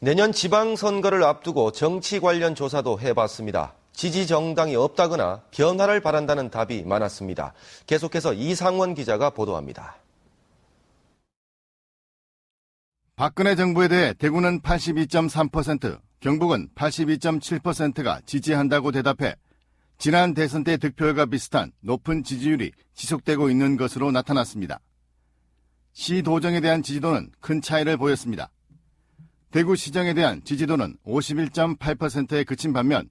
내년 지방선거를 앞두고 정치 관련 조사도 해봤습니다. 지지 정당이 없다거나 변화를 바란다는 답이 많았습니다. 계속해서 이상원 기자가 보도합니다. 박근혜 정부에 대해 대구는 82.3%, 경북은 82.7%가 지지한다고 대답해 지난 대선 때 득표율과 비슷한 높은 지지율이 지속되고 있는 것으로 나타났습니다. 시도정에 대한 지지도는 큰 차이를 보였습니다. 대구시정에 대한 지지도는 51.8%에 그친 반면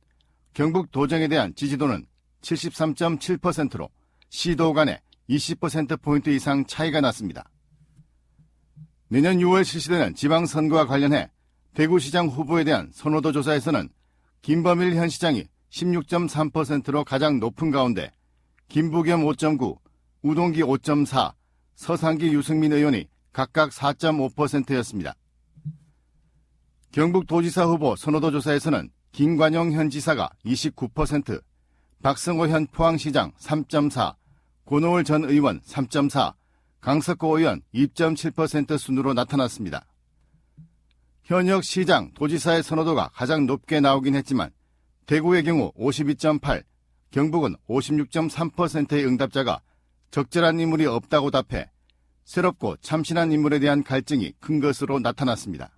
경북도정에 대한 지지도는 73.7%로 시도 간에 20%포인트 이상 차이가 났습니다. 내년 6월 실시되는 지방선거와 관련해 대구시장 후보에 대한 선호도 조사에서는 김범일 현 시장이 16.3%로 가장 높은 가운데 김부겸 5.9, 우동기 5.4, 서상기 유승민 의원이 각각 4.5%였습니다. 경북도지사 후보 선호도 조사에서는 김관영 현 지사가 29%, 박성호 현 포항시장 3.4, 고노을 전 의원 3.4, 강석호 의원 2.7% 순으로 나타났습니다. 현역 시장, 도지사의 선호도가 가장 높게 나오긴 했지만 대구의 경우 52.8, 경북은 56.3%의 응답자가 적절한 인물이 없다고 답해 새롭고 참신한 인물에 대한 갈증이 큰 것으로 나타났습니다.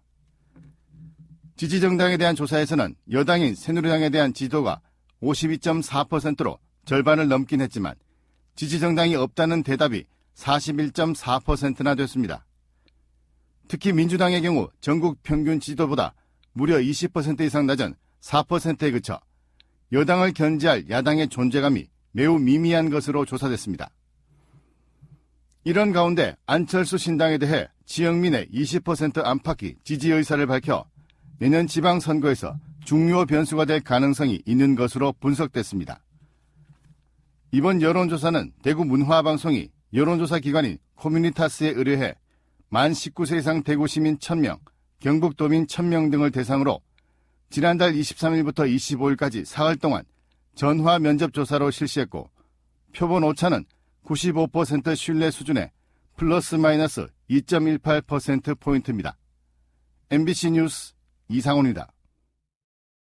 지지정당에 대한 조사에서는 여당인 새누리당에 대한 지지도가 52.4%로 절반을 넘긴 했지만 지지정당이 없다는 대답이 41.4%나 됐습니다. 특히 민주당의 경우 전국 평균 지지도보다 무려 20% 이상 낮은 4%에 그쳐 여당을 견제할 야당의 존재감이 매우 미미한 것으로 조사됐습니다. 이런 가운데 안철수 신당에 대해 지역민의 20% 안팎이 지지 의사를 밝혀 내년 지방선거에서 중요 변수가 될 가능성이 있는 것으로 분석됐습니다. 이번 여론조사는 대구 문화방송이 여론조사 기관인 커뮤니타스에 의뢰해 만 19세 이상 대구 시민 1000명, 경북도민 1000명 등을 대상으로 지난달 23일부터 25일까지 사흘 동안 전화 면접 조사로 실시했고 표본 오차는 95% 신뢰 수준의 플러스 마이너스 2.18%포인트입니다. MBC 뉴스 이상훈입니다.